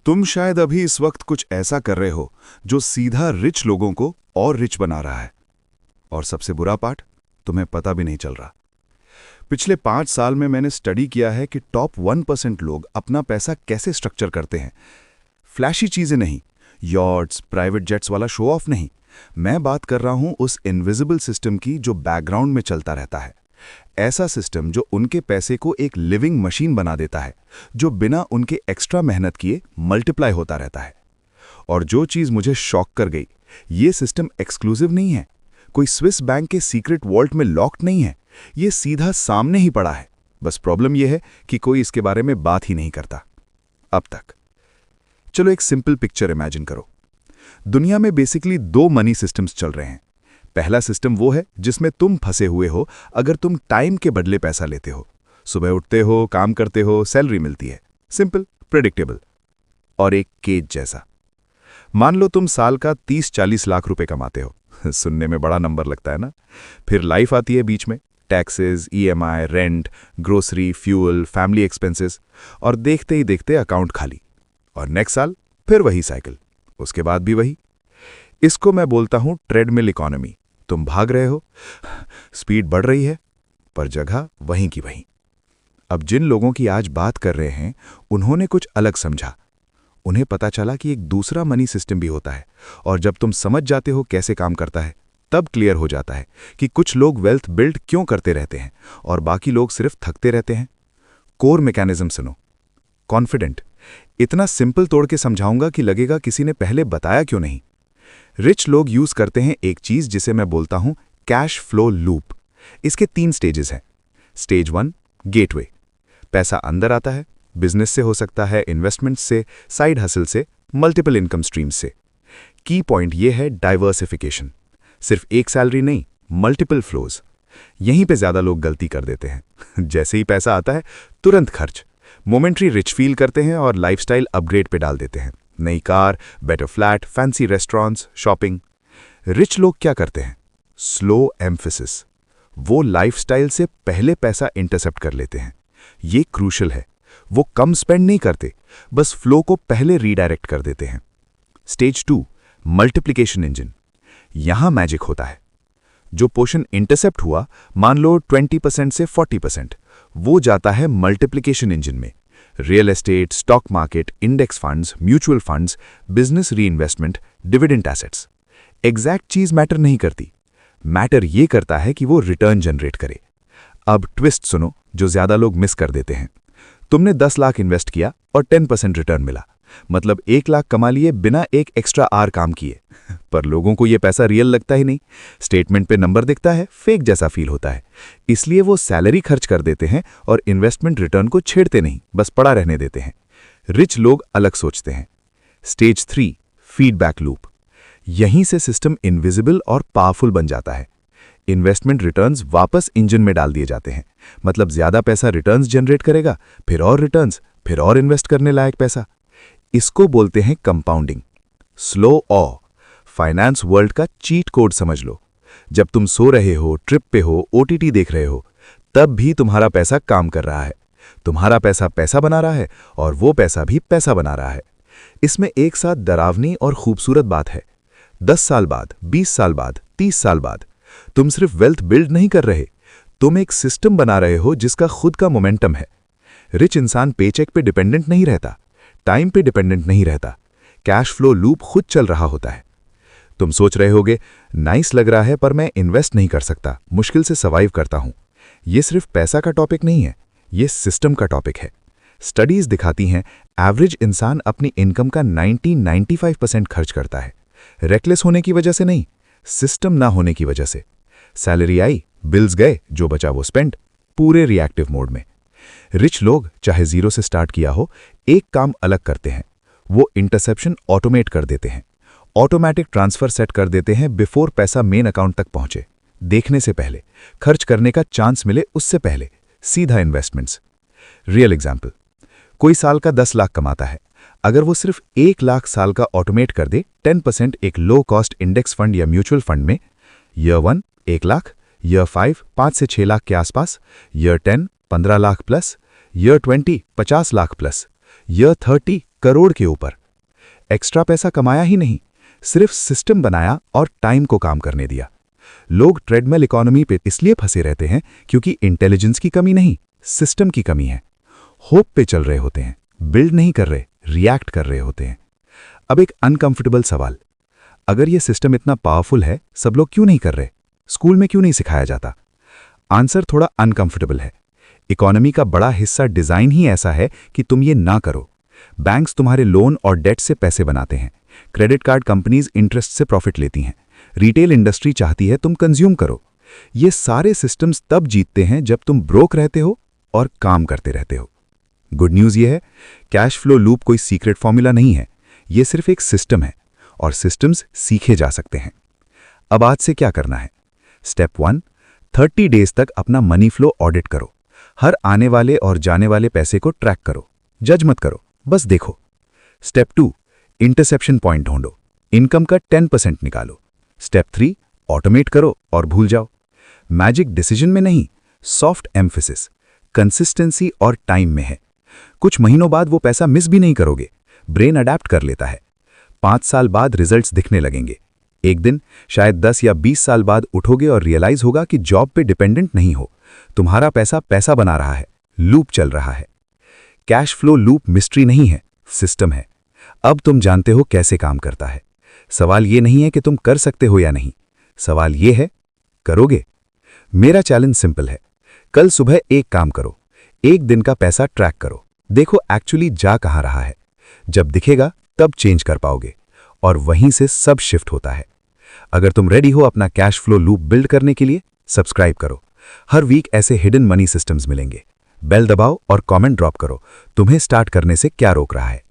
तुम शायद अभी इस वक्त कुछ ऐसा कर रहे हो जो सीधा रिच लोगों को और रिच बना रहा है। और सबसे बुरा पार्ट, तुम्हें पता भी नहीं चल रहा। पिछले 5 साल में मैंने स्टडी किया है कि टॉप 1% लोग अपना पैसा कैसे स्ट्रक्चर करते हैं। फ्लैशी चीजें नहीं, यॉट्स, प्राइवेट जेट्स वाला शो ऑफ नहीं। मैं बात कर रहा हूं उस इनविजिबल सिस्टम की जो बैकग्राउंड में चलता रहता है। ऐसा सिस्टम जो उनके पैसे को एक लिविंग मशीन बना देता है, जो बिना उनके एक्स्ट्रा मेहनत किए मल्टीप्लाई होता रहता है। और जो चीज़ मुझे शॉक कर गई, ये सिस्टम एक्सक्लूसिव नहीं है, कोई स्विस बैंक के सीक्रेट वॉल्ट में लॉक्ड नहीं है, ये सीधा सामने ही पड़ा है। बस प्रॉब्लम यह है कि कोई इसके बारे में बात ही नहीं करता अब तक। चलो एक सिंपल पिक्चर इमेजिन करो। दुनिया में बेसिकली 2 मनी सिस्टम्स चल रहे हैं। पहला सिस्टम वो है जिसमें तुम फंसे हुए हो अगर तुम टाइम के बदले पैसा लेते हो। सुबह उठते हो, काम करते हो, सैलरी मिलती है, सिंपल, प्रेडिक्टेबल। और एक केज जैसा। मान लो तुम साल का 30-40 लाख रुपए कमाते हो। सुनने में बड़ा नंबर लगता है ना। फिर लाइफ आती है बीच में, taxes, EMI, rent, grocery, fuel, family expenses, और देखते ही देखते अकाउंट खाली। और नेक्स्ट साल फिर वही साइकिल, उसके बाद भी वही। इसको मैं बोलता हूं ट्रेडमिल इकोनॉमी। तुम भाग रहे हो, स्पीड बढ़ रही है, पर जगह वहीं की वहीं। अब जिन लोगों की आज बात कर रहे हैं, उन्होंने कुछ अलग समझा। उन्हें पता चला कि एक दूसरा मनी सिस्टम भी होता है, और जब तुम समझ जाते हो कैसे काम करता है, तब क्लियर हो जाता है कि कुछ लोग वेल्थ बिल्ड क्यों करते रहते हैं और बाकी लोग सिर्फ थकते रहते हैं। कोर मैकेनिज्म सुनो। कॉन्फिडेंट। इतना सिंपल तोड़ के समझाऊंगा कि लगेगा किसी ने पहले बताया क्यों नहीं। रिच लोग यूज करते हैं एक चीज जिसे मैं बोलता हूं कैश फ्लो लूप। इसके 3 स्टेजेस हैं। Stage 1, gateway. पैसा अंदर आता है, बिजनेस से हो सकता है, इन्वेस्टमेंट से, साइड हसल से, मल्टीपल इनकम स्ट्रीम्स से। की पॉइंट ये है डाइवर्सिफिकेशन। सिर्फ एक सैलरी नहीं, मल्टीपल फ्लोज। यहीं पे ज्यादा लोग गलती कर देते हैं। जैसे ही पैसा आता है, तुरंत खर्च, मोमेंट्री रिच फील करते हैं और लाइफस्टाइल अपग्रेड पे डाल देते हैं। नई car, better flat, fancy restaurants, shopping. Rich लोग क्या करते हैं? Slow emphasis. वो लाइफस्टाइल से पहले पैसा इंटरसेप्ट कर लेते हैं। ये क्रूशल है। वो कम स्पेंड नहीं करते, बस फ्लो को पहले रीडायरेक्ट कर देते हैं। Stage 2, multiplication engine. यहां मैजिक होता है। जो पोर्शन इंटरसेप्ट हुआ, मान लो 20% से 40%, वो जाता है मल्टीप्लिकेशन इंजन में। Real estate, stock market, index funds, mutual funds, business reinvestment, dividend assets. Exact चीज मैटर नहीं करती। मैटर ये करता है कि वो रिटर्न जनरेट करे। अब ट्विस्ट सुनो जो ज्यादा लोग मिस कर देते हैं। तुमने 10 लाख इन्वेस्ट किया और 10% रिटर्न मिला, मतलब 1 लाख कमा लिए बिना एक एक्स्ट्रा आर काम किए। पर लोगों को यह पैसा रियल लगता ही नहीं। स्टेटमेंट पे नंबर दिखता है, फेक जैसा फील होता है। इसलिए वो सैलरी खर्च कर देते हैं और इन्वेस्टमेंट रिटर्न को छेड़ते नहीं, बस पड़ा रहने देते हैं। रिच लोग अलग सोचते हैं। Stage 3, feedback loop. यहीं से सिस्टम इनविजिबल और पावरफुल बन जाता है। इन्वेस्टमेंट रिटर्न्स वापस इंजन में डाल दिए जाते हैं, मतलब ज्यादा पैसा रिटर्न्स जनरेट करेगा, फिर और रिटर्न्स, फिर और इन्वेस्ट करने लायक पैसा। इसको बोलते हैं कंपाउंडिंग। स्लो ऑ। फाइनेंस वर्ल्ड का चीट कोड समझ लो। जब तुम सो रहे हो, ट्रिप पे हो, ओटीटी देख रहे हो, तब भी तुम्हारा पैसा काम कर रहा है। तुम्हारा पैसा पैसा बना रहा है और वो पैसा भी पैसा बना रहा है। इसमें एक साथ डरावनी और खूबसूरत बात है। 10 साल बाद, 20 साल बाद, 30 साल बाद तुम सिर्फ वेल्थ बिल्ड नहीं कर रहे, तुम एक सिस्टम बना रहे हो जिसका खुद का मोमेंटम है। रिच इंसान पेचेक पे डिपेंडेंट नहीं रहता, टाइम पे डिपेंडेंट नहीं रहता। कैश फ्लो लूप खुद चल रहा होता है। तुम सोच रहे होगे, नाइस लग रहा है पर मैं इन्वेस्ट नहीं कर सकता, मुश्किल से सर्वाइव करता हूं। यह सिर्फ पैसा का टॉपिक नहीं है, यह सिस्टम का टॉपिक है। स्टडीज दिखाती हैं एवरेज इंसान अपनी इनकम का 90-95% खर्च करता है। रेकलेस होने की वजह से नहीं, सिस्टम ना होने की वजह से। सैलरी आई, बिल्स गए, जो बचा वो स्पेंड, पूरे रिएक्टिव मोड में। रिच लोग चाहे 0 से स्टार्ट किया हो, एक काम अलग करते हैं। वो इंटरसेप्शन ऑटोमेट कर देते हैं। ऑटोमेटिक ट्रांसफर सेट कर देते हैं बिफोर पैसा मेन अकाउंट तक पहुंचे, देखने से पहले, खर्च करने का चांस मिले उससे पहले, सीधा इन्वेस्टमेंट्स। रियल एग्जाम्पल, कोई साल का 10 लाख कमाता है। अगर वो सिर्फ 1 लाख साल का ऑटोमेट कर दे 10% एक लो कॉस्ट इंडेक्स फंड या म्यूचुअल फंड में, ईयर 1 1 लाख, ईयर 5 5 से 6 लाख के आसपास, year 10 15 lakh plus, year 20 50 lakh plus, year 30 crore के ऊपर। एक्स्ट्रा पैसा कमाया ही नहीं, सिर्फ सिस्टम बनाया और टाइम को काम करने दिया। लोग ट्रेडमिल इकोनॉमी पे इसलिए फंसे रहते हैं क्योंकि इंटेलिजेंस की कमी नहीं, सिस्टम की कमी है। होप पे चल रहे होते हैं, बिल्ड नहीं कर रहे, रिएक्ट कर रहे होते हैं। अब एक अनकंफर्टेबल सवाल, अगर ये सिस्टम इतना पावरफुल है, सब लोग क्यों नहीं कर रहे? स्कूल में क्यों नहीं सिखाया जाता? आंसर थोड़ा अनकंफर्टेबल है। इकोनॉमी का बड़ा हिस्सा डिजाइन ही ऐसा है कि तुम ये ना करो। बैंक्स तुम्हारे लोन और डेट से पैसे बनाते हैं, क्रेडिट कार्ड कंपनीज इंटरेस्ट से प्रॉफिट लेती हैं, रिटेल इंडस्ट्री चाहती है तुम कंज्यूम करो। ये सारे सिस्टम्स तब जीतते हैं जब तुम ब्रोक रहते हो और काम करते रहते हो। गुड न्यूज़ ये है, कैश फ्लो लूप कोई सीक्रेट फॉर्मूला नहीं है, ये सिर्फ एक सिस्टम है और सिस्टम्स सीखे जा सकते हैं। अब आज से क्या करना है? स्टेप 1, 30 डेज तक अपना मनी फ्लो ऑडिट करो। हर आने वाले और जाने वाले पैसे को ट्रैक करो, जज मत करो, बस देखो। स्टेप 2, इंटरसेप्शन पॉइंट ढूंढो, इनकम का 10% निकालो। स्टेप 3, ऑटोमेट करो और भूल जाओ। मैजिक डिसीजन में नहीं, सॉफ्ट एम्फेसिस, कंसिस्टेंसी और टाइम में है। कुछ महीनों बाद वो पैसा मिस भी नहीं करोगे, ब्रेन अडैप्ट कर लेता है। 5 साल बाद रिजल्ट्स दिखने लगेंगे। एक दिन शायद 10 या 20 साल बाद उठोगे और रियलाइज होगा कि जॉब पे डिपेंडेंट नहीं हो, तुम्हारा पैसा पैसा बना रहा है, लूप चल रहा है। कैश फ्लो लूप मिस्ट्री नहीं है, सिस्टम है। अब तुम जानते हो कैसे काम करता है। सवाल ये नहीं है कि तुम कर सकते हो या नहीं, सवाल ये है, करोगे? मेरा चैलेंज सिंपल है, कल सुबह एक काम करो, एक दिन का पैसा ट्रैक करो, देखो एक्चुअली जा कहां रहा है। जब दिखेगा तब चेंज कर पाओगे और वहीं से सब शिफ्ट होता है। अगर तुम रेडी हो अपना कैश फ्लो लूप बिल्ड करने के लिए, सब्सक्राइब करो। हर वीक ऐसे हिडन मनी सिस्टम्स मिलेंगे। बेल दबाओ और कमेंट ड्रॉप करो, तुम्हें स्टार्ट करने से क्या रोक रहा है।